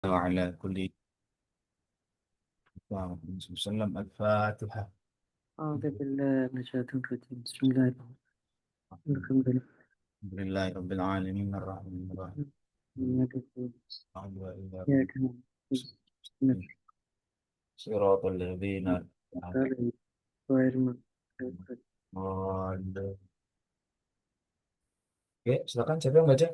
وعلى كل وسلم الفاتحة. أعوذ بالله من الشيطان الرجيم. بسم الله الرحمن الرحيم. الحمد لله الحمد لله رب العالمين الرحمن الرحيم مالك يوم إياك الدين. إياك نعبد نستعين صراط الذين أنعمت عليهم غير المغضوب عليهم. Oke, silakan siapa yang baca?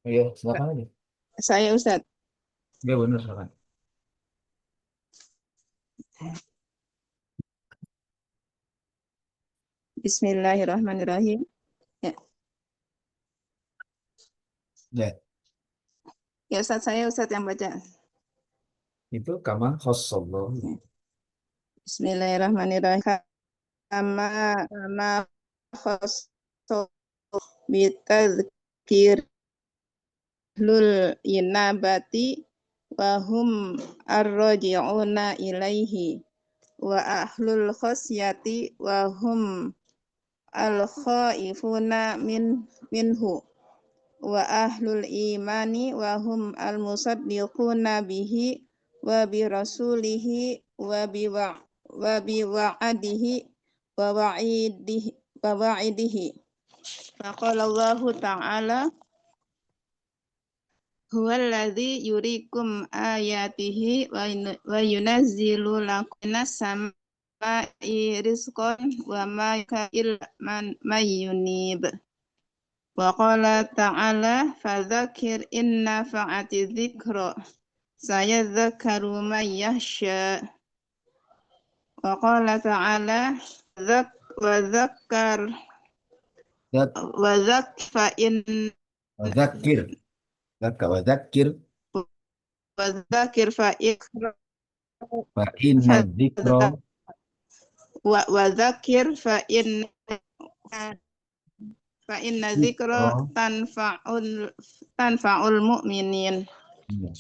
Iya, silakan aja. Saya Ustadz. Iya benar, silakan. Bismillahirrahmanirrahim. Ya, Ya, ya Ustadz, saya Ustadz yang baca. itu kama khossallahu. Bismillahirrahmanirrahim. Kama khosso bitadzkir lul inabati wa hum arroji'una ilaihi wa ahlul khosyati wa hum al khaifuna minhu wa ahlul imani wa hum al musaddiquna bihi wa bi rasulihi wa bi wa'adihi wa wa'idihi. Faqala Allahu ta'ala huwallazi yurikum ayatihi wa yunazzilu lakum minas samai rizqan wa ma illa man yunib. Wa qala ta'ala fadzakir inna fa'ati dzikra sayadzakkaru man yakhsha. Wa qala ta'ala wa dzakkar Zat, wa dzak fa in wadzakir. Zaka wadzakir wa dzakir fa ikra fa inna dzikra wa dzakir fa inna dzikra dzikra. tanfa'ul mu'minin. Iya.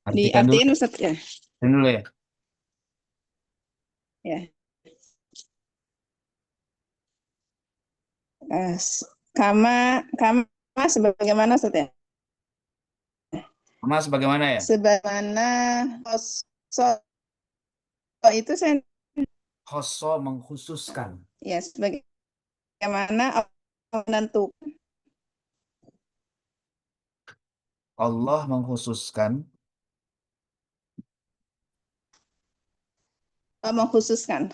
Artikan dulu, Diartiin Ustaz ya. artikan dulu ya. Ya. Kama sebagaimana Ustaz ya. Mas bagaimana ya? Sebagaimana khosso itu saya Khosso mengkhususkan. ya sebagaimana menentukan Allah mengkhususkan mengkhususkan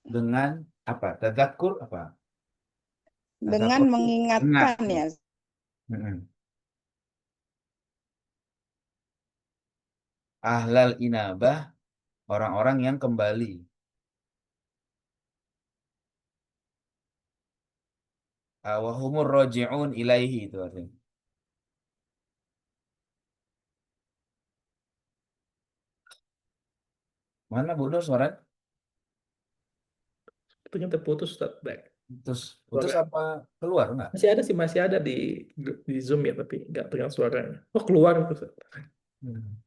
dengan apa? Tadzakur apa? dengan Tadzakur itu ingat. mengingatkan ya. Mm-mm. Ahlal inabah, orang-orang yang kembali. Wahumur roji'un ilaihi itu artinya. Mana Bu Nur suara? Sepertinya terputus Ustaz. Baik. Terus putus apa keluar enggak? Masih ada di Zoom ya, tapi nggak terdengar suaranya. Oh, keluar itu Ustaz. Hmm.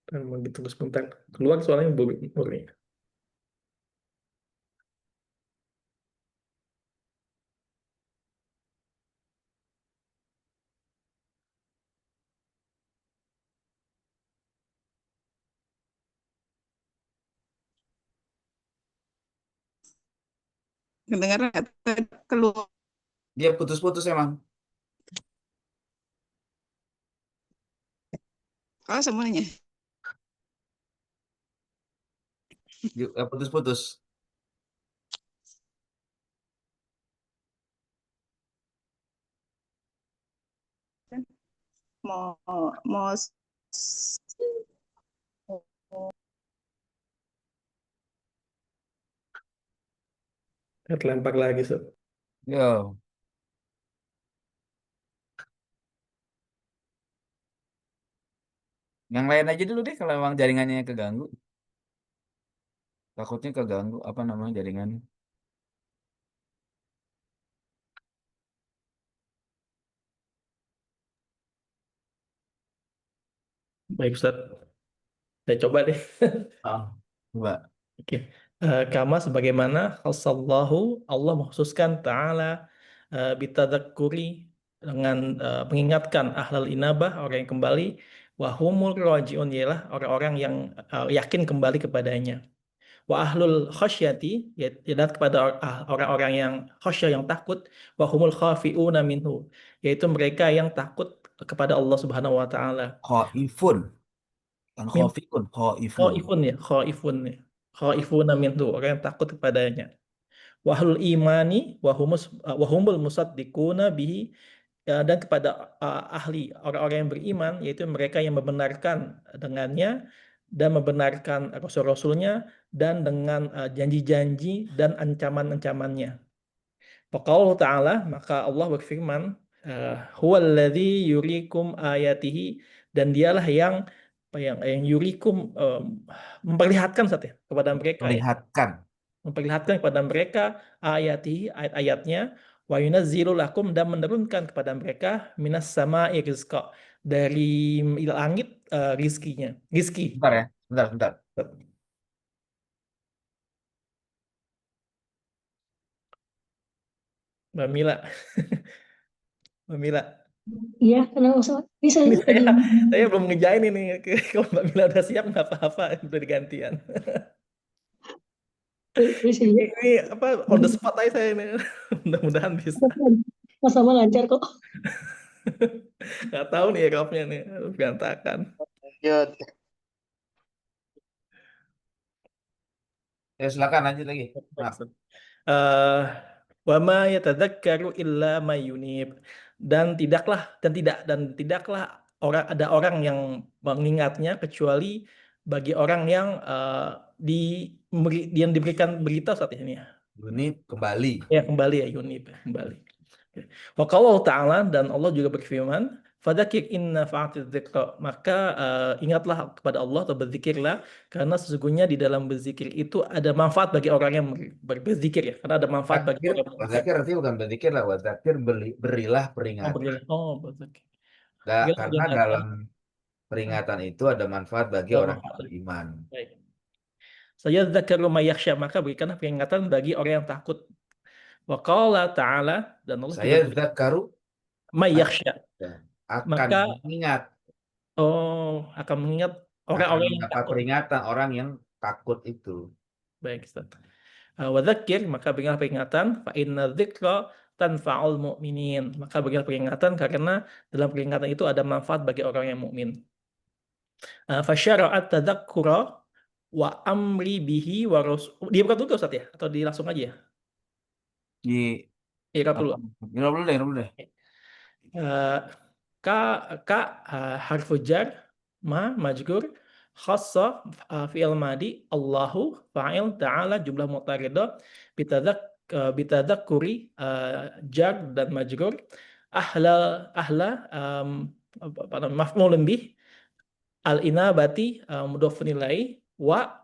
Dan mau ditunggu sebentar. Keluar suaranya murni. Kedengaran keluar Dia putus-putus emang. semuanya. Putus-putus. Mau mau Terlempar lagi Ustaz. Yo. Yang lain aja dulu deh kalau emang jaringannya keganggu. Takutnya keganggu apa namanya jaringannya. Baik Ustaz. Saya coba deh. Coba. Oke. Kama sebagaimana khasallahu Allah mengkhususkan ta'ala bitadzakuri dengan mengingatkan ahlal inabah orang yang kembali wahumul rajiun ialah orang-orang yang yakin kembali kepadanya. Wa ahlul khasyati dan kepada orang-orang yang khasyah yang takut wahumul khafiuna minhu yaitu mereka yang takut kepada Allah Subhanahu wa taala. Khaifun. Kan khafiun, khaifun. Khaifun ya, khaifun ya. Khaifuna minhu orang yang takut kepadanya. Wahlul imani wahumul musaddiquna bihi dan kepada ahli orang-orang yang beriman yaitu mereka yang membenarkan dengannya dan membenarkan rasul-rasulnya dan dengan janji-janji dan ancaman-ancamannya. Faqaullahu ta'ala maka Allah berfirman huwallazi yurikum ayatihi dan dialah yang yurikum memperlihatkan saja kepada mereka ya Perlihatkan. memperlihatkan kepada mereka ayatihi ayat-ayatnya wa yunazzilu lakum dan menurunkan kepada mereka minas sama'i rizqa dari langit rizki. Bentar ya. Bentar. Mbak Mila. Mbak Mila. Iya, kenapa Ustaz? Bisa Ini tadi. saya belum ngejain ini. Kalau Mbak Mila udah siap nggak apa-apa udah digantian. Bisa ya. Ini apa on the spot aja saya ini. Mudah-mudahan bisa. Sama lancar kok. Nggak tahu nih Robnya nih berantakan. Ya silakan lanjut lagi. Maaf. Wa ma yatadzakkaru illa may yunib dan tidaklah ada orang yang mengingatnya kecuali bagi orang yang yang diberikan berita saat ini ya. Yunib kembali. Ya kembali ya Yunib kembali. Wa qala ta'ala dan Allah juga berfirman fadzakir inna fa'atiz dzikra maka ingatlah kepada Allah atau berzikirlah karena sesungguhnya di dalam berzikir itu ada manfaat bagi orang yang berzikir ya karena ada manfaat bagi orang yang berzikir. Wadzakir artinya bukan berzikir lah. Wadzakir berilah peringatan. Berzikir. Karena dalam peringatan itu ada manfaat bagi Ada orang manfaat. yang beriman. Baik. Saya dzakaru may yakhsha maka berikanlah peringatan bagi orang yang takut. Wa qala ta'ala dan Allah Saya juga zakaru may yakhsha akan maka mengingat akan mengingat akan orang-orang yang mendapat takut. peringatan orang yang takut itu. Baik, Ustaz. Wa dzakir maka berikanlah peringatan fa inna dzikra tanfa'ul mu'minin. Maka berikanlah peringatan karena dalam peringatan itu ada manfaat bagi orang yang mukmin. Fasyara'at tadzakkura wa amri bihi wa rasul. Dibuka dulu Ustaz ya atau di langsung aja ya? Irab dulu. Irab dulu deh. Ka harfu jar ma majgur khassa fi'il madi Allahu fa'il ta'ala jumlah mu'taridah bitadzakkuri jar dan majgur ahla maf'ulun bih al-inabati mudhafun ilaihi wa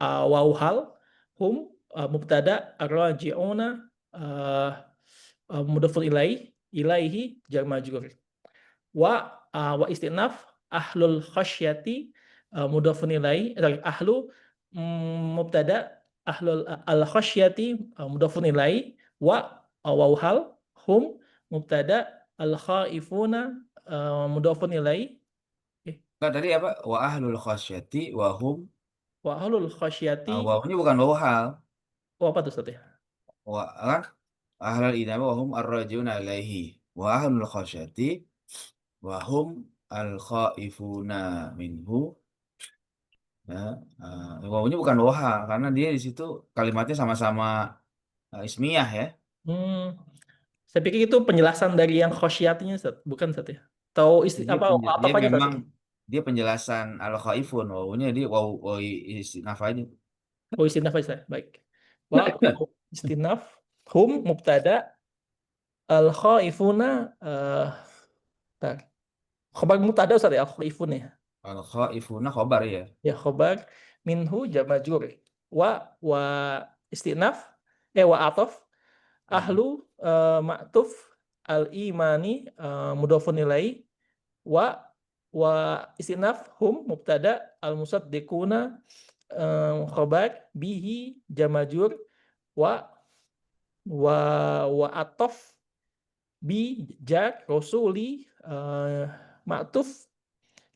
wauhal hum mubtada ar-raji'una mudhafun ilaihi jar majrur wa istinaf ahlul khasyati mudhafun ilaihi ahlu mubtada ahlul al khasyati mudhafun ilaihi wa wauhal hum mubtada al khaifuna mudhafun ilaihi. Enggak tadi apa? Wa ahlul khasyati wa hum. Wa ahlul khasyati. Wawnya bukan wawhal. Apa tuh Ustaz ya? Wa kan ahlul inaba wa hum ar-rajiuna ilaihi. Wa ahlul khasyati wa hum al-khaifuna minhu. Ya, wawnya bukan wawhal karena dia di situ kalimatnya sama-sama ismiyah ya. Saya pikir itu penjelasan dari yang khosyatinya Ustaz, bukan Ustaz ya? Atau Dia memang dia penjelasan al-khaifun, wawunya dia waw istinaf aja. Oh istinaf aja, baik. Wa istinaf hum mubtada al-khaifuna khabar mubtada Ustaz ya, al-khaifun ya. Al-khaifuna khabar ya. Ya khabar minhu jar majrur. Wa istinaf wa ataf ahlu ma'tuf al-imani mudhafun ilaihi wa wa istinaf hum mubtada al-musaddiquna khabar bihi jamajur wa atof bi jar rasuli ma'tuf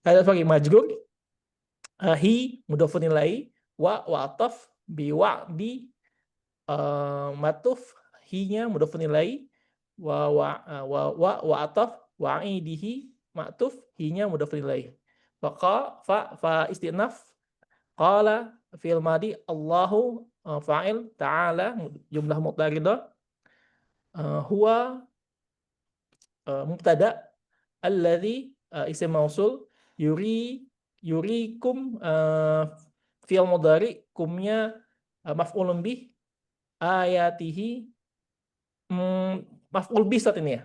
sorry majrur hi mudhafun ilaihi wa atof bi wa'di matuf hinya mudhafun ilaihi wa atof wa'idihi ma'tuf hinya mudhafun ilaihi fa istinaf qala fi'il madi Allahu fa'il ta'ala jumlah muqtaridah huwa mubtada alladzi isim mausul yurikum fi'il mudhari kumnya maf'ulun bih ayatihi maf'ul bih saat ini ya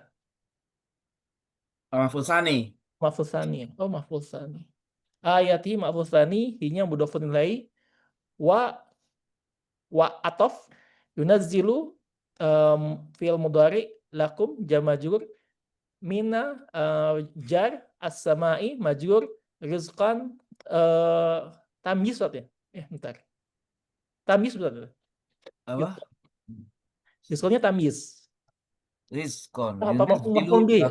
Mahfuz Sani. maf'ul tsani maf'ul tsani ayatihi maf'ul tsani hinya mudhafun ilaihi wa atof yunazzilu fi'il mudhari lakum jamajur mina jar as-sama'i majrur rizqan tamyiz ya bentar tamyiz betul Apa? rizqannya tamyiz Rizqon. apa maf'ul Yunazzilu. bih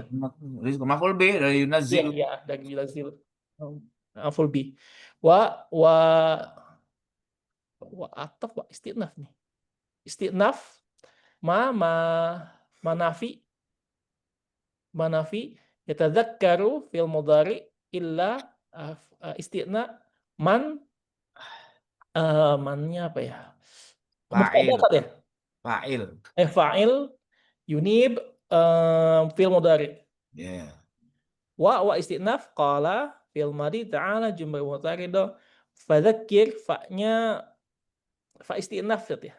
Rizqon. Maf'ul bih dari yunazzilu. iya dari yunazzilu maf'ul bih wa atof wa istinaf nih istinaf manafi yatadzakkaru fil mudhari illa istina mannya apa ya Fa'il. mubtada ya Fa'il. fa'il yunib fil mudhari Ya. wa istinaf qala fil madi ta'ala jumlah mutaridah fadzakir fa'nya fa istinaf ya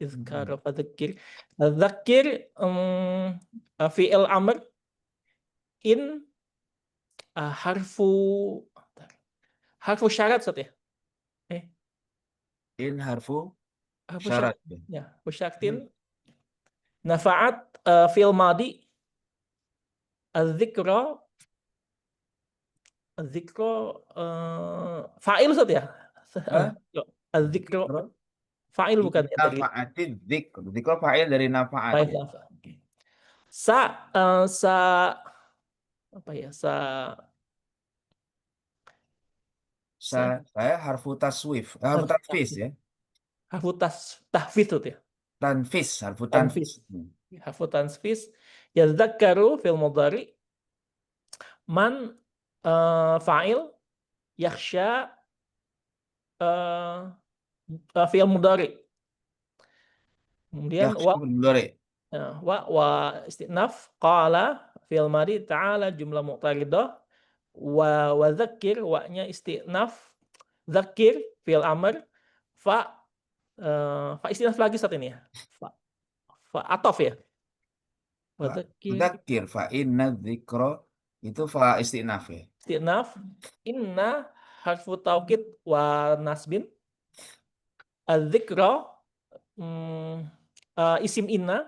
izkar fadzakir dzakir fi'il amr in harfu syarat Ustaz ya In harfu harfu syarat. ya harfu syaratin nafa'at fi'il madi az-zikra fa'il Ustaz ya Hah? az-zikra fa'il bukan ya tadi Nafa'atid dzikr. Dzikr fa'il dari nafa'at. fa'il nafa sa apa ya Saya harfu taswif. Harfu tanfis ya. harfu tahfiz Ustaz ya Tanfis. Harfu Tanfis. tanfis. harfu tanfis yadzakkaru fil mudhari man fa'il yakhsha fi'il mudhari kemudian wa istinaf qala fi'il madi ta'ala jumlah muqtaridah wa dzakkir wa-nya istinaf dzakir fi'il amr fa istinaf lagi saat ini ya fa atof ya wa dzakkir Dzakir fa inna dzikra itu fa istinaf ya. istinaf inna harfu taukid wa nasbin al-dzikra isim inna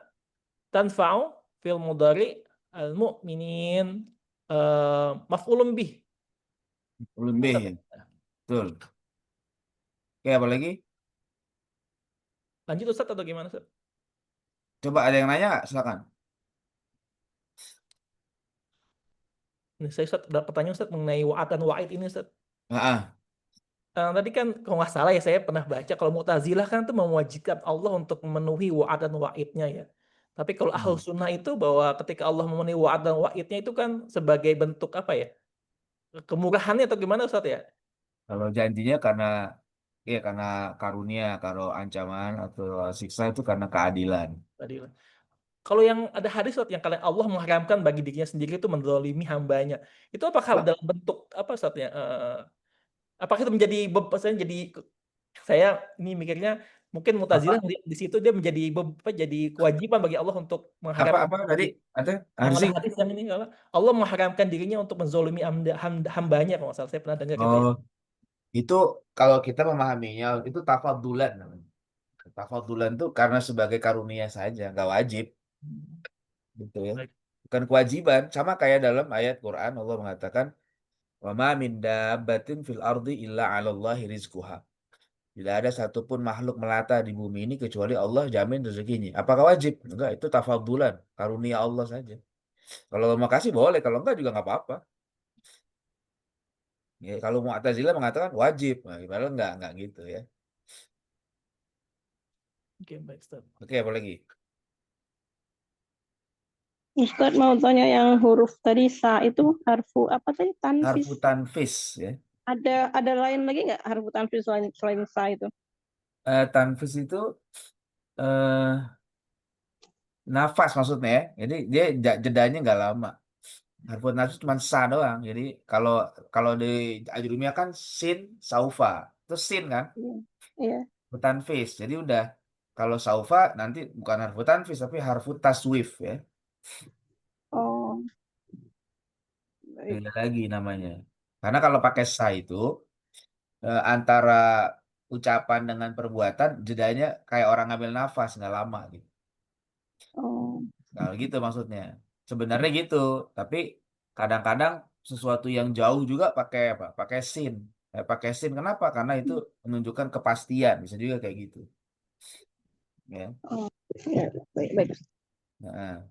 tanfa'u fil mudhari al-mu'minin maf'ulun bih Lebih ya. Betul. Oke, apa lagi? lanjut Ustaz atau gimana Ustaz? Coba ada yang nanya nggak? Silakan. Ini saya Ustaz ada pertanyaan Ustaz mengenai wa'ad dan wa'id ini Ustaz. Tadi kan kalau nggak salah ya saya pernah baca kalau Mu'tazilah kan itu mewajibkan Allah untuk memenuhi wa'ad dan wa'idnya ya. Tapi kalau Ahlus Sunnah itu bahwa ketika Allah memenuhi wa'ad dan wa'idnya itu kan sebagai bentuk apa ya? Kemurahannya atau gimana Ustaz ya? Kalau janjinya karena karunia, kalau ancaman atau siksa itu karena keadilan. Tadi kalau yang ada hadis Ustaz, yang kalian Allah mengharamkan bagi dirinya sendiri itu menzalimi hambanya. Itu apakah dalam bentuk apa Ustaz ya? Apakah itu menjadi saya ini mikirnya mungkin Mu'tazilah di situ dia menjadi jadi kewajiban bagi Allah untuk mengharamkan Apa tadi? yang ada hadis yang ini Allah mengharamkan dirinya untuk menzalimi hambanya kalau nggak salah saya pernah dengar gitu ya. Itu kalau kita memahaminya itu tafadulan namanya. Tafadulan itu karena sebagai karunia saja, nggak wajib. Gitu ya. Bukan kewajiban, sama kayak dalam ayat Quran Allah mengatakan Wa ma min dabbatin fil ardi illa 'alallahi rizquha. Tidak ada satupun makhluk melata di bumi ini kecuali Allah jamin rezekinya. Apakah wajib? Enggak, itu tafadulan, karunia Allah saja. Kalau mau kasih boleh, kalau enggak juga nggak apa-apa. Ya, kalau Mu'tazilah mengatakan wajib, nah, padahal enggak gitu ya. Oke, baik Ustaz. Oke, apa lagi? Ustadz mau tanya yang huruf tadi sa itu harfu apa tadi? Tanfis. Harfu tanfis ya. Ada lain lagi nggak harfu tanfis selain sa itu? Tanfis itu eh nafas maksudnya ya. Jadi dia jedanya nggak lama. Harfu nafas cuma sa doang. Jadi kalau kalau di ajrumiyah kan sin saufa. Itu sin kan? Iya. Iya. Harfu tanfis. Jadi udah kalau saufa nanti bukan harfu tanfis tapi harfu taswif ya. Oh, baik. Beda lagi namanya. Karena kalau pakai sa itu antara ucapan dengan perbuatan jedanya kayak orang ngambil nafas nggak lama gitu. Oh, Nah, gitu maksudnya. Sebenarnya gitu, tapi kadang-kadang sesuatu yang jauh juga pakai apa? Pakai sin. Pakai sin kenapa? Karena itu menunjukkan kepastian, bisa juga kayak gitu. Ya. ya, baik, baik. Nah,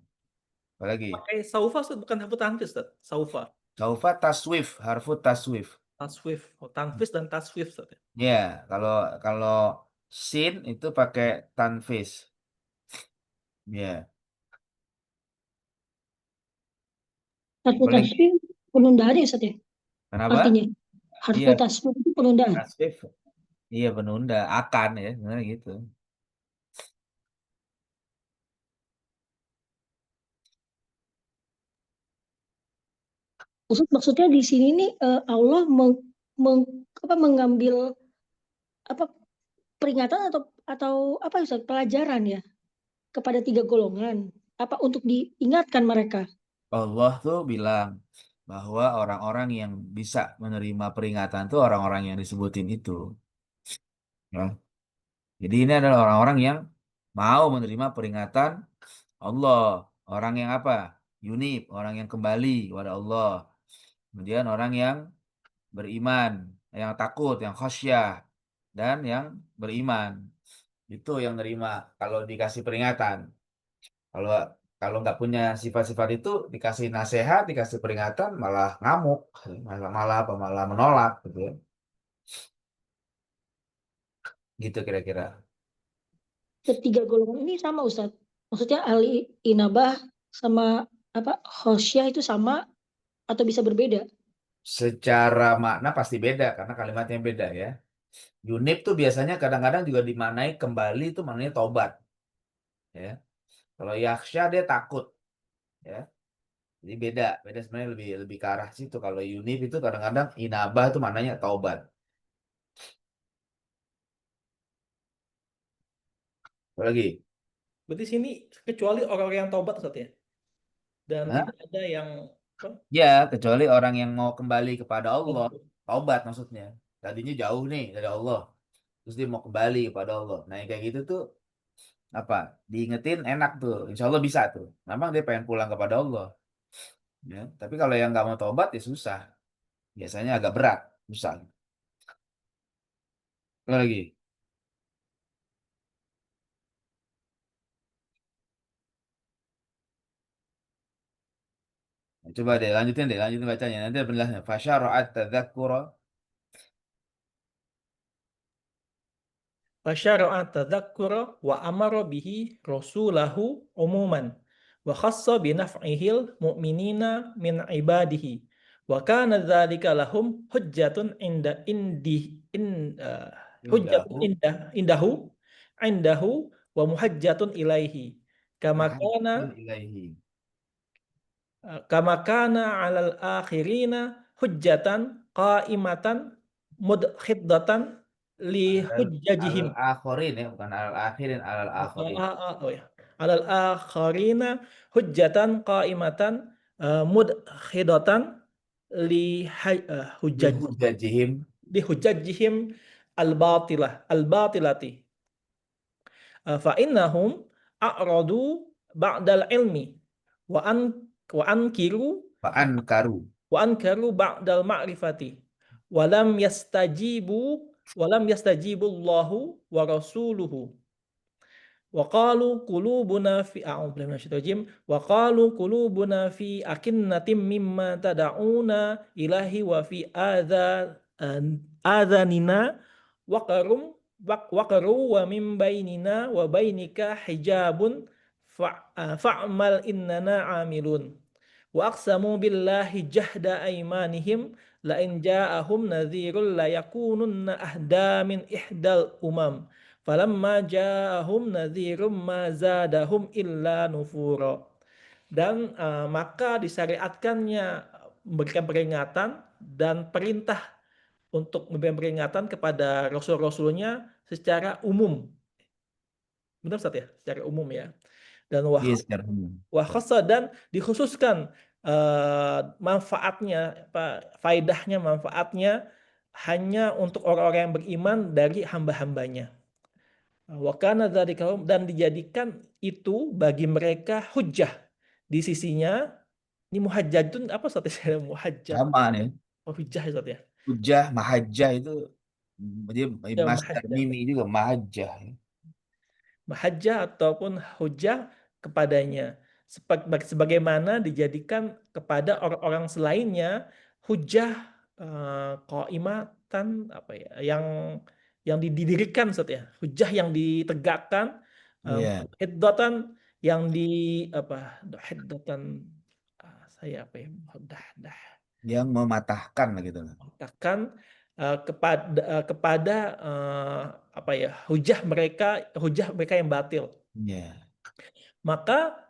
apalagi? Pakai saufa Ustaz, bukan harfu tanfis Ustaz. Saufa. Saufa taswif, harfu taswif. Taswif. Oh, tanfis dan taswif Ustaz. Ya, kalau kalau sin itu pakai tanfis. Ya. Harfu Apalagi? taswif penundaan ya Ustaz ya? Kenapa? Artinya harfu Iya, taswif itu penundaan. taswif. Iya, penunda akan ya, sebenarnya gitu. Ustaz maksudnya di sini nih Allah mengambil apa peringatan atau apa Ustaz pelajaran ya kepada 3 golongan apa untuk diingatkan mereka. Allah tuh bilang bahwa orang-orang yang bisa menerima peringatan tuh orang-orang yang disebutin itu. Ya. Jadi ini adalah orang-orang yang mau menerima peringatan Allah. Orang yang apa? Yunib, orang yang kembali kepada Allah. Kemudian orang yang beriman, yang takut, yang khasyah, dan yang beriman. Itu yang nerima kalau dikasih peringatan. Kalau kalau nggak punya sifat-sifat itu dikasih nasihat, dikasih peringatan malah ngamuk, malah malah apa malah menolak gitu ya. Gitu kira-kira. Ketiga golongan ini sama Ustaz. Maksudnya ahli inabah sama apa khosyah itu sama atau bisa berbeda? Secara makna pasti beda karena kalimatnya beda ya. Yunib tuh biasanya kadang-kadang juga dimaknai kembali itu maknanya tobat ya. Kalau yakhsha dia takut ya. Jadi beda, beda sebenarnya lebih lebih ke arah situ. Kalau yunib itu kadang-kadang inabah itu maknanya taubat. Apa lagi? Berarti sini kecuali orang-orang yang taubat Ustaz ya. Dan Hah? tidak ada yang apa? Ya, kecuali orang yang mau kembali kepada Allah, Taubat. taubat maksudnya. Tadinya jauh nih dari Allah, terus dia mau kembali kepada Allah. Nah, yang kayak gitu tuh apa? Diingetin enak tuh, insya Allah bisa tuh. Memang dia pengen pulang kepada Allah. Ya, tapi kalau yang nggak mau taubat ya susah. Biasanya agak berat, susah. Apa lagi? Nah, coba deh, lanjutin bacanya. Nanti ada penjelasannya. Fasyara'at tadzakura. Fasyara'a tadzakkura wa amara bihi rasulahu umuman wa khassa bi naf'ihil mu'minina min ibadihi wa kana dzalika lahum hujjatun hujjatun Indahu, indahu wa muhajjatun ilaihi kama kana muhajjatun ilaihi. kama kana 'alal akhirina hujjatan qa'imatan mudkhiddatan li hujjajihim. Alal akhirin ya, bukan alal akhirin, alal akhirin. Oh ya. Alal akharina hujjatan qa'imatan mudkhidatan li hujjaj Bihujjajihim. li hujjajihim al-batilati fa innahum a'radu ba'dal ilmi wa ankiru Fa'ankaru. wa ankaru ba'dal ma'rifati walam yastajibu Allahu wa rasuluhu wa qalu qulubuna fi a'udzu billahi minasyaitonir rajim wa qalu qulubuna fi akinnatin mimma tad'una ilahi wa fi adhanina waqaru wa min bainina wa bainika hijabun fa'mal innana 'amilun wa aqsamu billahi jahda aymanihim la in ja'ahum nadhirun la yakununna ahda min ihdal umam falamma ja'ahum nadhirum ma zadahum illa nufura. Dan maka disyariatkannya memberikan peringatan dan perintah untuk memberikan peringatan kepada rasul-rasulnya secara umum. Benar Ustaz ya? Secara umum ya. Dan Iya, secara umum. wahasa dan dikhususkan manfaatnya, faedahnya, manfaatnya hanya untuk orang-orang yang beriman dari hamba-hambanya. Wa kana dzalika dan dijadikan itu bagi mereka hujjah di sisinya. Ini muhajjatun apa Ustaz? Muhajjat. Sama nih. Oh, hujjah Ustaz ya. Hujjah, mahajjah itu dia Ya, masdar mahajjah. mimi juga mahajjah. Mahajjah ataupun hujjah kepadanya. Sebagaimana dijadikan kepada orang-orang selainnya hujjah qaimatan apa ya yang didirikan Ustaz ya. Hujjah yang ditegakkan Iya. hiddatan yang di apa hiddatan saya apa ya dah Yang mematahkan lah gitu. katakan kepada apa ya hujah mereka yang batil. Iya. Maka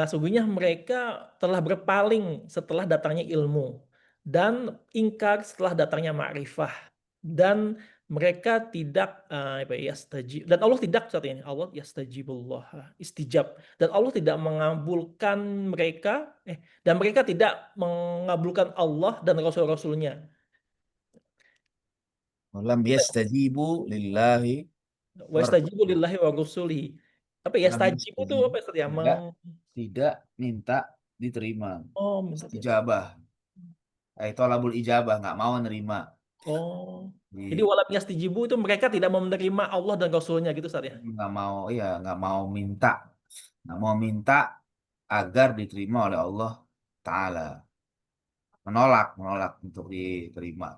sungguhnya mereka telah berpaling setelah datangnya ilmu dan ingkar setelah datangnya ma'rifah dan mereka tidak dan Allah tidak saat ini Allah yastajibullah istijab dan Allah tidak mengabulkan mereka dan mereka tidak mengabulkan Allah dan rasul-rasulnya. Walam yastajibu lillahi Wa yastajibu lillahi wa rasulihi. Apa ya Walam yastajibu itu apa Ustaz ya? tidak minta diterima. Oh, minta Ijabah. Tolabul ijabah, nggak mau nerima. Oh. Jadi walam yastajibu itu mereka tidak mau menerima Allah dan Rasulnya gitu Ustaz ya? Nggak mau minta agar diterima oleh Allah Ta'ala. Menolak untuk diterima.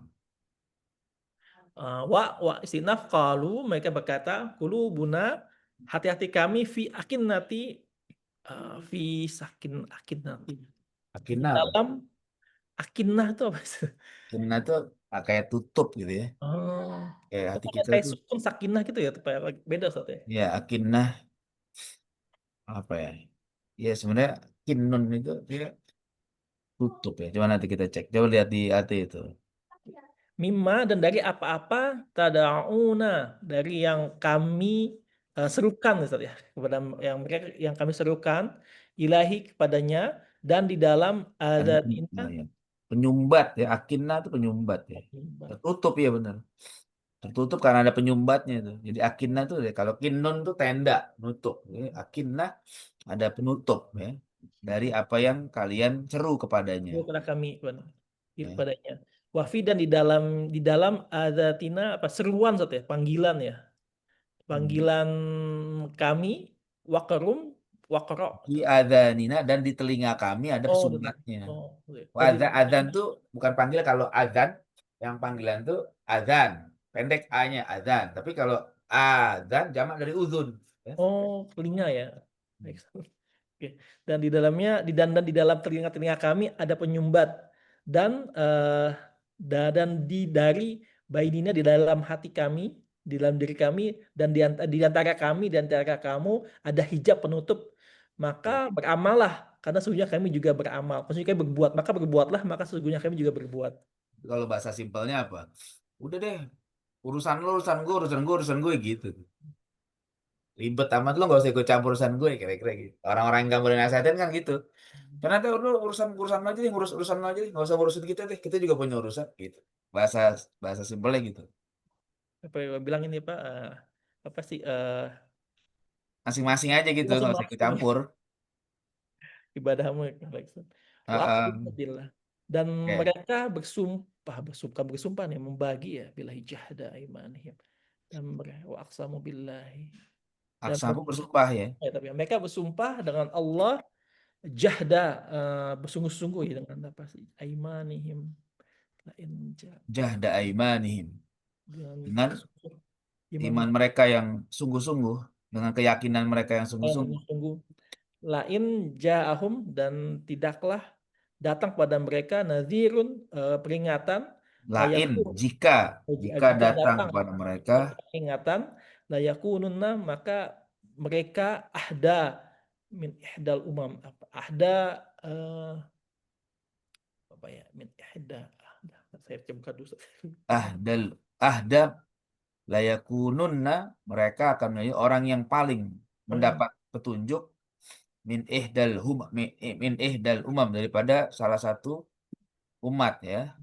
Wa istinaf qalu mereka berkata qulubuna hati-hati kami fi akinnati fi sakin akinnati. Akinah. Dalam akinnah itu apa sih? Akinah itu kayak tutup gitu ya. Oh. Kayak hati kita Kayak tuh. sukun sakinah gitu ya, beda Ustaz ya? Ya, akinah apa ya? Ya sebenarnya kinnun itu dia tutup ya. Coba nanti kita cek. Coba lihat di hati itu. Mimma dan dari apa-apa tada'una dari yang kami serukan Ustaz ya kepada yang kami serukan ilahi kepadanya dan di dalam adatina Ya. Penyumbat ya, akinah itu penyumbat ya. Tertutup ya benar. Tertutup karena ada penyumbatnya itu. Jadi akinah itu kalau kinnun itu tenda, nutup. Jadi akinah ada penutup ya dari apa yang kalian seru kepadanya. kepada kami kepadanya. Wafi dan di dalam adatina apa seruan Ustaz ya, panggilan ya. Panggilan kami waqarum waqara. Di adhanina dan di telinga kami ada pesunatnya. Adzan tuh bukan panggilan. Kalau adzan yang panggilan tuh adzan pendek a-nya adzan. Tapi kalau adzan jamak dari uzun. Ya. Oh, telinga ya. Oke. Dan di dalamnya di dalam telinga-telinga kami ada penyumbat dan dari bainina di dalam hati kami, di dalam diri kami dan di antara kami dan di antara kamu ada hijab penutup. Maka beramallah karena sesungguhnya kami juga beramal. Maksudnya kami berbuat, maka berbuatlah maka sesungguhnya kami juga berbuat. Kalau bahasa simpelnya apa? Udah deh, urusan gue gitu. Ribet amat lo, nggak usah ikut campur urusan gue, kira-kira gitu. Orang-orang yang gak boleh nasihatin kan gitu. Karena lu urusan aja deh, urusan aja deh, nggak usah ngurusin kita deh, kita juga punya urusan gitu. Bahasa simpelnya gitu. Apa bilang ini Pak? Apa sih? Masing-masing aja gitu, nggak usah ikut campur. Ibadahmu. Dan Oke. mereka bersumpah nih, membagi ya, billahi jahda aimanihim. Dan wa aqsamu billahi. Dan Aksamu bersumpah ya. tapi mereka bersumpah dengan Allah jahda, bersungguh-sungguh ya, dengan apa sih? Aimanihim. Jahda aimanihim. Dengan iman iman mereka yang sungguh-sungguh, dengan keyakinan mereka yang sungguh-sungguh. sungguh. Lain ja'ahum, dan tidaklah datang kepada mereka nadhirun, peringatan, Lain jika jika datang kepada mereka peringatan, layakununna, maka mereka ahda min ihdal umam, ahda, apa ya, min ihda, saya buka dulu. ahda layakununna, mereka akan menjadi orang yang paling mendapat petunjuk min ihdal umam, daripada salah satu umat ya.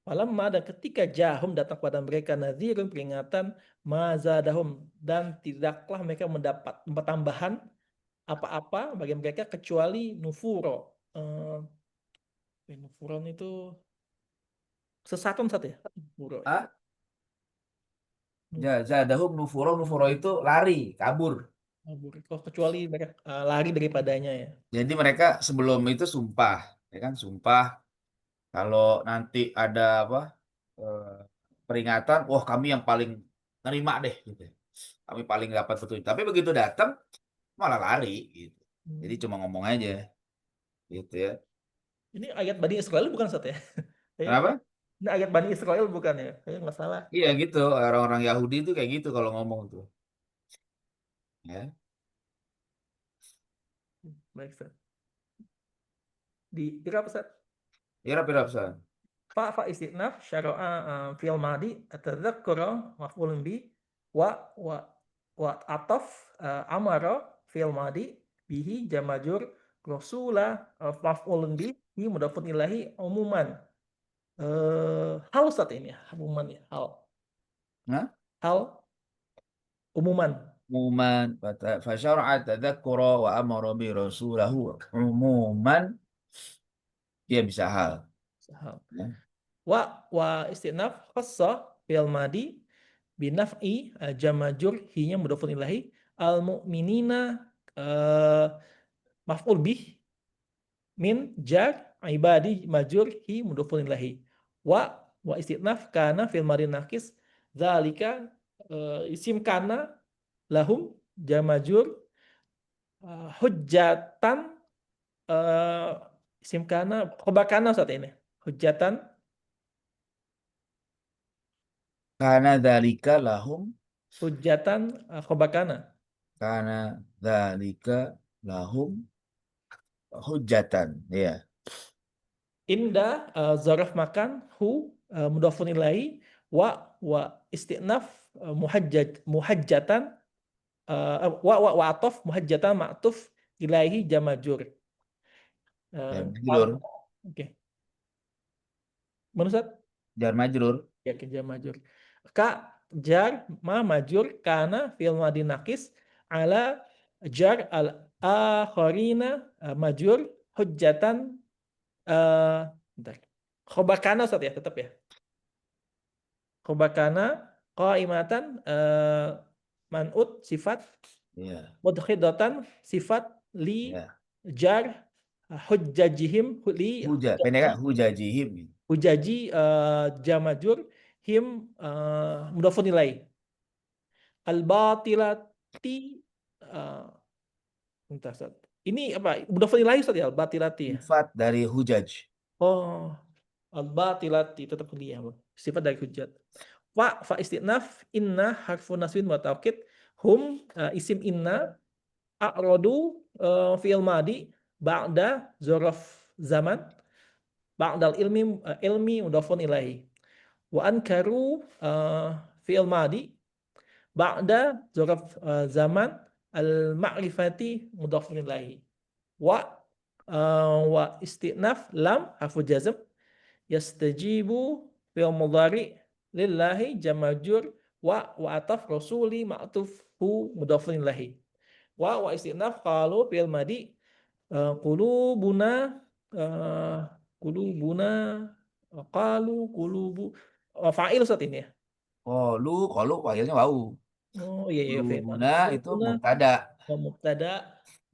Falamma, dan ketika jahum, datang kepada mereka nadhirun, peringatan, mazadahum, dan tidaklah mereka mendapat tambahan apa-apa bagi mereka kecuali nufuro. Nufuron itu sesatan ya? Nufuro. Ah? Zadahum nufuro itu lari, kabur. Oh, kecuali mereka lari daripadanya ya. Jadi mereka sebelum itu sumpah, ya kan, sumpah kalau nanti ada apa peringatan, wah kami yang paling nerima deh gitu. Kami paling dapat petunjuk. Tapi begitu datang malah lari gitu. Jadi cuma ngomong aja gitu ya. Ini ayat Bani Israil bukan, Ustaz ya? Kenapa? Ini ayat Bani Israil bukan ya? Kayaknya nggak salah. Iya gitu, orang-orang Yahudi itu kayak gitu kalau ngomong tuh. Ya. Baik, Ustaz. Di apa, Ustaz? Irap San. Fa istinaf syara'a fil madi atadzakkara maf'ulun bi wa ataf amara fil madi bihi jamajur rasula maf'ulun bi mudafun ilahi umuman. Hal Ustaz ini ya, umuman ya, Nah, hal umuman. umuman fasyara'a tadzakkura wa amara bi rasulahu umuman, dia bisa hal. Ya. Wa istinaf khassa fil madi binaf'i jamajur hinya mudafun ilahi al mu'minina maf'ul bih min jar ibadi majur hi mudafun ilahi wa istinaf kana fil madi nakis zalika isim kana lahum jamajur hujjatan, isim kana khobar kana saat ini hujjatan. Karena dzalika lahum, Hujjatan khobar kana. karena dzalika lahum hujjatan, ya. Inda zaraf makan hu mudhafun ilaihi wa istinaf muhajjatan wa ataf muhajjatan ma'tuf ilaihi jamajur. Jar majrur. Oke. Menurut Jar majrur. ya, ke jamajur. Ka jar ma majur kana fil madi nakis ala jar al akharina majur hujjatan. Bentar. Khobar kana Ustaz ya, tetap ya. Khobar kana qaimatan man'ut sifat, Ya. mudkhidatan sifat li Ya. jar hujjajihim li Pendek hujajihim. hujaji jamajur him mudhafun ilaih. Al batilati bentar Ustaz. Ini apa? Mudhafun ilaih Ustaz ya, al batilati ya. Sifat dari hujaj. Oh, al-batilati tetap dia, sifat dari hujjat. Fa istinaf inna harfun nasbin wa taukid hum isim inna a'radu fi'il madi ba'da zaraf zaman ba'dal ilmi mudhafun ilaihi wa ankaru fi'il madi ba'da zaraf zaman al-ma'rifati mudhafun ilaihi wa istinaf lam harfu jazm yastajibu fil mudhari lillahi jamajur wa ataf rasuli ma'tuf hu mudhafun ilahi wa istinaf qalu fil madi qulubuna Kulubuna, qalu, kulubu. Oh, fa'il Ustaz ini ya. Qalu fa'ilnya wau. Oh iya iya fi'il madi. Kulubuna itu Kulubuna mubtada. wa mubtada,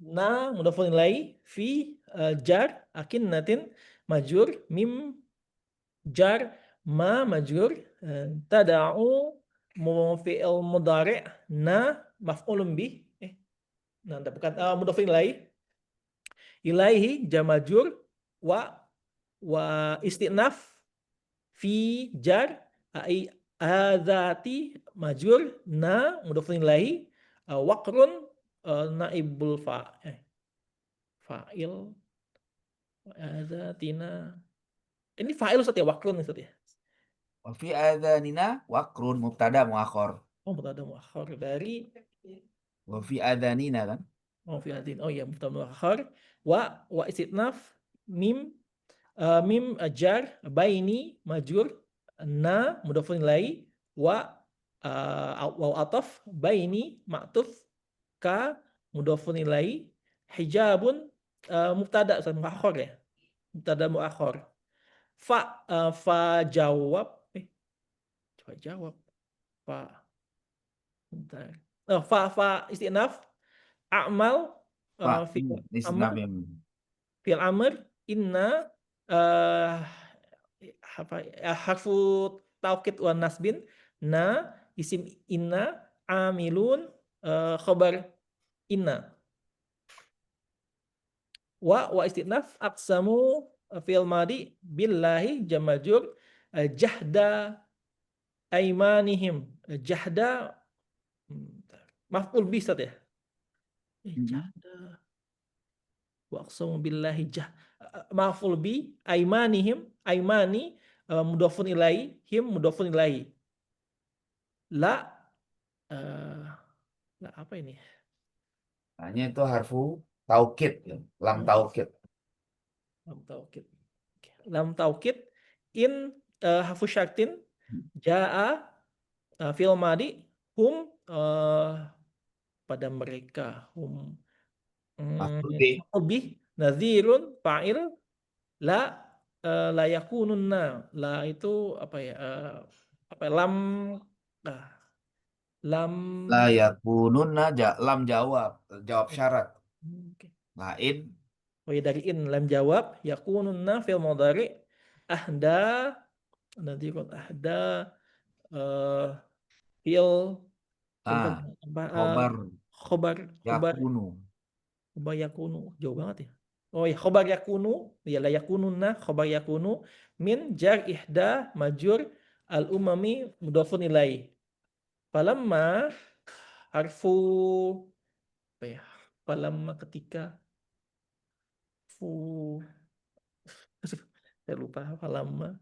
na mudhafun ilaih, fi jar akinnatin majur, mim jar, ma majur, tada'u fi'il mudhari', na maf'ulun bih. Nah, bukan mudhafun ilaih. Ilaihi jamajur wa istinaf fi jar ai adzati majur, na mudhafun ilaihi, waqrun naibul fa'il adzatina. Ini fa'il Ustaz ya, waqrun Ustaz ya. Wa fi adhanina waqrun mubtada muakhar. Oh, mubtada muakhar dari Wa fi adhanina kan. fi adin. Oh iya, mubtada muakhar wa istinaf mim mim jar baini majur, na mudhafun ilaihi, wa ataf baini ma'tuf, ka mudhafun ilaihi, hijabun mubtada muakhar ya. Mubtada muakhar. Fa jawab coba jawab. Bentar. Fa istinaf a'mal Fa fi'il istinaf amr, yang fi'il amr, inna harfu taukid wa nasbin, na isim inna, amilun khabar inna, wa istinaf aqsamu fi'il madi billahi jamajur, jahda aimanihim, jahda maf'ul bih Ustaz ya. Jahda wa aqsamu billahi maf'ul bi aimanihim, aimani mudhafun ilaihi, him mudhafun ilaihi. La apa ini? hanya itu harfu taukid ya. Lam taukid. Lam taukid. Lam taukid in harfu syartin, jaa fi'il madi, hum pada mereka, hum maf'ul bih, nadhirun fa'il, la yakununna, la itu apa ya, lam La yakununna lam jawab syarat. Oke. Lain Oh ya, dari in lam jawab, yakununna fi'il mudhari, ahda nadhirun, ahda fi'il khobar yakunu. khobar yakunu, jauh banget ya. Oh ya, khobar yakunu, ya la yakununna khobar yakunu, min jar ihda majur, al umami mudhafun ilaih. Falamma harfu apa ya? Falamma ketika saya lupa falamma.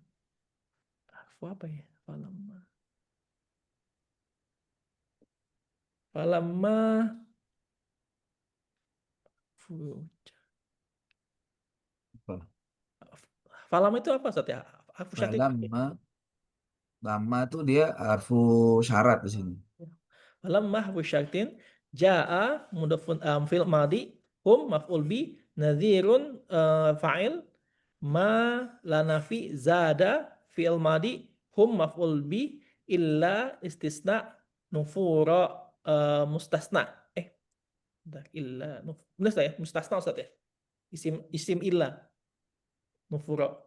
Harfu apa ya? Falamma falamma itu apa Ustaz ya? Harfu syarti. Lama tuh dia harfu syarat di sini. Falamma harfu syartin, jaa mudhafun fi'il madi, hum maf'ul bi, nadhirun fa'il, ma la nafi, zada fi'il madi, hum maf'ul bi, illa istisna, nufura mustasna. Illa benar ya, mustasna Ustaz ya. Isim illa nufura.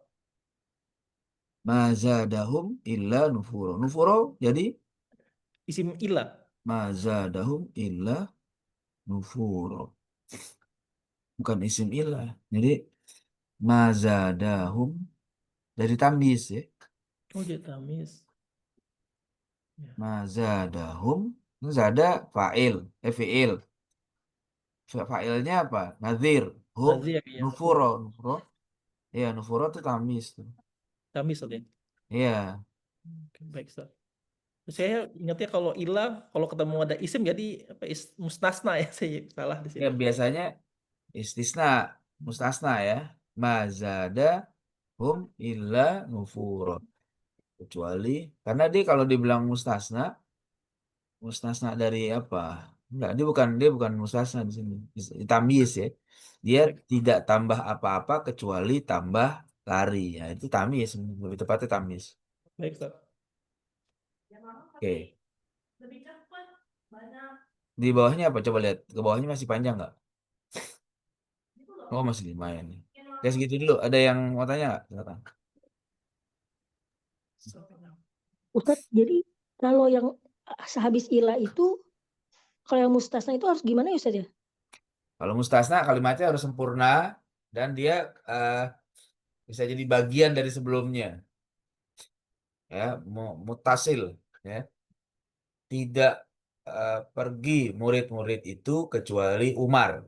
Mazadahum illa nufuro. Nufuro jadi Isim illa. mazadahum illa nufuro. Bukan isim illa. Jadi mazadahum dari tamyiz ya. Oh, jadi tamyiz. Mazadahum, zada fa'il, fi'il. Fa'ilnya apa? Nadhir. Hum Nazir ya. nufuro. Iya, nufuro itu tamyiz tuh. Tamyiz Ustaz ya. Iya. Oke, baik Ustaz. Saya ingatnya kalau ilah, kalau ketemu ada isim jadi apa, mustasna ya, saya salah di sini. Ya biasanya istisna, mustasna ya. Mazada hum illa nufuro. Kecuali karena dia kalau dibilang mustasna dari apa? Enggak, dia bukan mustasna di sini. Tamyiz ya. Dia tidak tambah apa-apa kecuali tambah lari. Ya, itu tamis, lebih tepatnya tamis. Baik, Ustaz. Oke. Di bawahnya apa? Coba lihat. Ke bawahnya masih panjang nggak? Oh, masih lumayan nih. Ya segitu dulu. Ada yang mau tanya nggak? Silakan. Ustadz, jadi kalau yang sehabis ila itu, kalau yang mustasna itu harus gimana ya Ustadz ya? Kalau mustasna kalimatnya harus sempurna dan dia bisa jadi bagian dari sebelumnya. Ya, mutasil. Ya, tidak pergi murid-murid itu kecuali Umar.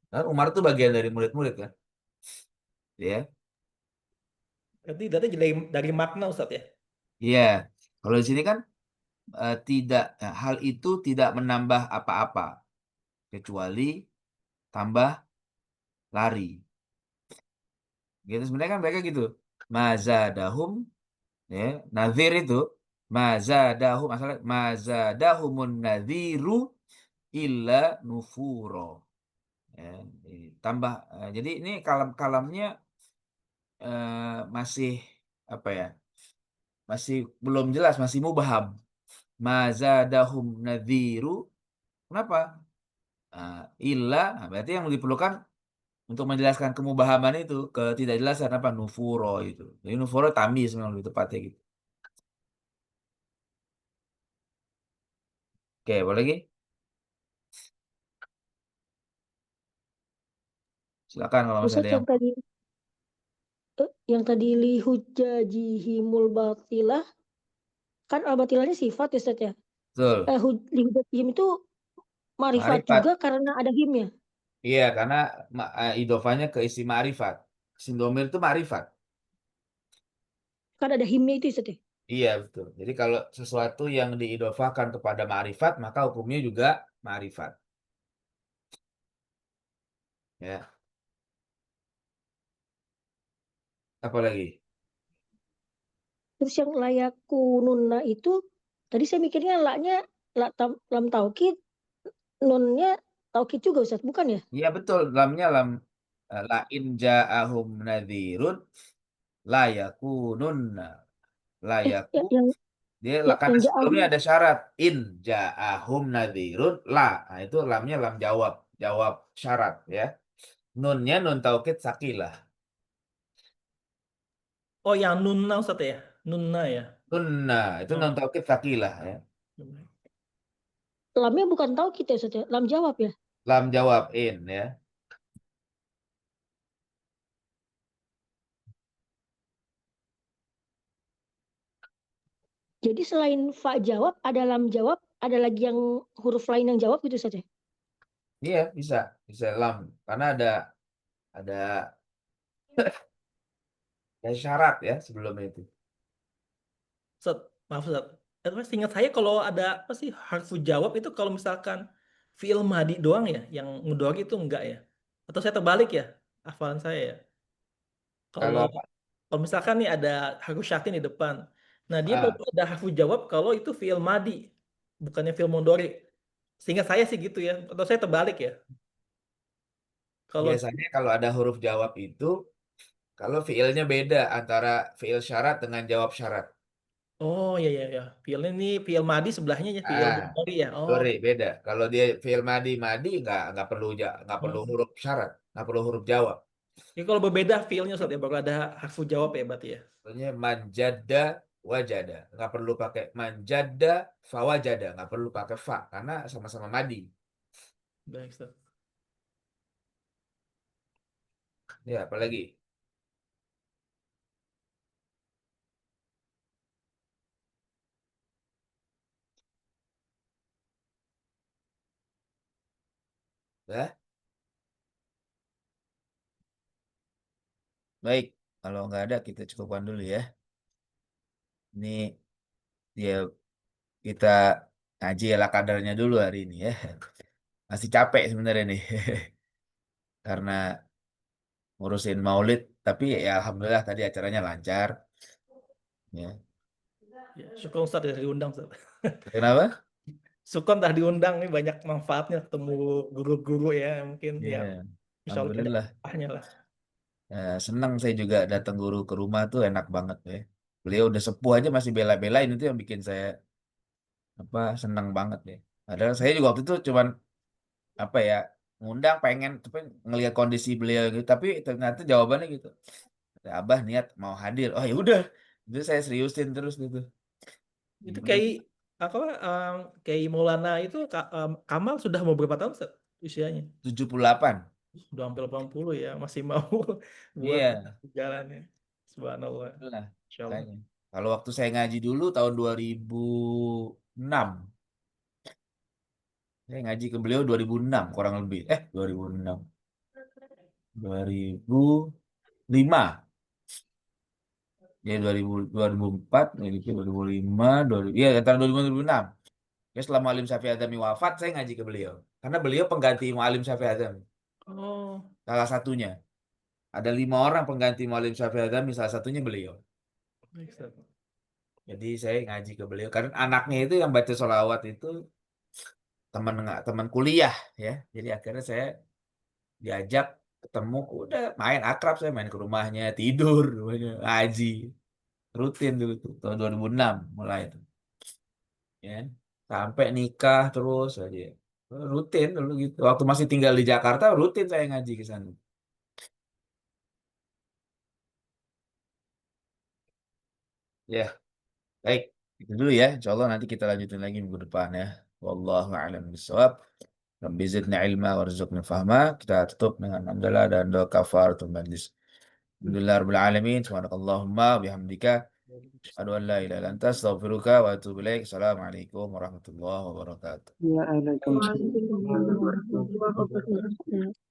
Kan Umar itu bagian dari murid-murid kan? Ya, Berarti dari makna, Ustaz ya? iya. Kalau di sini kan tidak hal itu tidak menambah apa-apa kecuali tambah lari. Gitu sebenarnya kan mereka gitu. Mazadahum ya, nazir itu mazadahum masalah mazadahumun naziru illa nufuro. Ya, tambah jadi ini kalamnya masih apa ya? Masih belum jelas, masih mubham. Mazadahum nadhiru. Kenapa? Illa, berarti yang diperlukan untuk menjelaskan kemubahaman itu, ketidakjelasan apa? Nufuro itu. Jadi nufuro tamis memang lebih tepatnya gitu. Oke, boleh lagi? Silakan kalau masih ada Ustadz yang yang tadi lihujjajihimul batilah, kan al-batilahnya sifat ya Ustadz ya? betul. Lihujjajihim itu marifat Ma'rifat. juga karena ada himnya. Iya, karena idofanya ke isi ma'rifat. Sindomir itu ma'rifat. Kan ada himnya itu Ustadz ya? Iya, betul. Jadi kalau sesuatu yang diidofakan kepada ma'rifat, maka hukumnya juga ma'rifat. Ya, apa lagi? Terus yang layakununna itu, tadi saya mikirnya lam taukid, nunnya taukid juga Ustadz, bukan ya? Iya, betul. Lamnya lam la in ja'ahum nadhirun la yakununna la yaku. Yang Dia karena yang sebelumnya ja'ahum, ada syarat in ja'ahum nadhirun la. Nah, itu lamnya lam jawab, jawab syarat ya. Nunnya nun taukid sakilah. Oh, yang nunna, Ustaz ya? Nunna ya? Nunna itu Oh. nun taukid sakilah ya. lamnya bukan taukid ya Ustadz ya? Lam jawab ya? Lam jawab in ya. Jadi selain fa jawab, ada lam jawab, ada lagi yang huruf lain yang jawab gitu saja. Iya, bisa lam karena ada syarat ya sebelum itu. Ustaz, maaf Ustaz. Ingat saya kalau ada apa sih harfu jawab itu kalau misalkan fi'il madi doang ya, yang ngedori itu enggak ya? Atau saya terbalik ya? Hafalan saya ya. Kalau Kalau apa? kalau misalkan nih ada harfu syakin di depan. Nah, dia Ah, baru ada harfu jawab kalau itu fi'il madi, bukannya fi'il mudhari. Seingat saya sih gitu ya. Atau saya terbalik ya? Kalau biasanya kalau ada huruf jawab itu kalau fiilnya beda antara fiil syarat dengan jawab syarat. oh ya ya ya. Fi'ilnya ini fi'il madi sebelahnya ya fi'il Ah, mudhari ya. Oh. sorry beda. Kalau dia fiil madi nggak perlu nggak perlu Oh. huruf syarat, nggak perlu huruf jawab. Jadi kalau berbeda fi'ilnya Ustaz ya, baru ada harfu jawab ya berarti ya. Contohnya manjada wajada, nggak perlu pakai manjada fawajada, nggak perlu pakai fa karena sama-sama madi. Baik, Ustaz. Ya, apalagi? Ya, baik. Kalau nggak ada kita cukupkan dulu ya. Ini ya kita ngaji ala kadarnya dulu hari ini ya. Masih capek sebenarnya nih. Karena ngurusin maulid. Tapi ya alhamdulillah tadi acaranya lancar. Ya. Ya, syukur Ustaz ya diundang Ustaz. Kenapa? Syukur dah diundang nih banyak manfaatnya ketemu guru-guru ya mungkin Iya, ya insya Allah ada alhamdulillah. manfaatnya lah. Senang saya juga datang guru ke rumah tuh enak banget ya. Beliau udah sepuh aja masih bela-belain, itu yang bikin saya senang banget ya. Padahal saya juga waktu itu cuman ya ngundang pengen tapi ngelihat kondisi beliau gitu, tapi ternyata jawabannya gitu. Abah niat mau hadir. Oh ya udah, itu saya seriusin terus gitu. Itu Gimana? Kiai Maulana itu Kamal sudah mau berapa tahun Ustaz, usianya? 78. Udah hampir 80 ya, masih mau buat Iya, jalannya. Subhanallah. itulah Insyaallah. makanya. Kalau waktu saya ngaji dulu tahun 2006, saya ngaji ke beliau 2006 kurang lebih. 2006. 2005. Ya 2004, 2005, 2000, iya antara 2005 2006. Ya selama Alim Syafi'i Adzami wafat, saya ngaji ke beliau. Karena beliau pengganti Mu'alim Syafi'i Adzami. Oh, Salah satunya. Ada 5 orang pengganti Mu'alim Syafi'i Adzami, salah satunya beliau. baik, Ustaz. Jadi saya ngaji ke beliau. Karena anaknya itu yang baca sholawat itu teman kuliah ya. Jadi akhirnya saya diajak ketemu, udah main akrab, saya main ke rumahnya, tidur, rumahnya, ngaji. Rutin dulu tuh, tahun 2006 mulai itu. Ya. Sampai nikah terus aja. Rutin dulu gitu. Waktu masih tinggal di Jakarta, rutin saya ngaji ke sana. Ya, baik. Itu dulu ya. Insya Allah nanti kita lanjutin lagi minggu depan ya. Wallahu a'lam bishawab. Rabbi zidna ilma warzuqna fahma. Kita tutup dengan hamdalah dan doa kafaratul majlis. Alhamdulillah rabbil alamin. Subhanakallahumma bihamdika asyhadu an la ilaha illa anta astaghfiruka wa atubu ilaik. Assalamualaikum warahmatullahi wabarakatuh. Waalaikumsalam warahmatullahi wabarakatuh. Waalaikumsalam warahmatullahi wabarakatuh.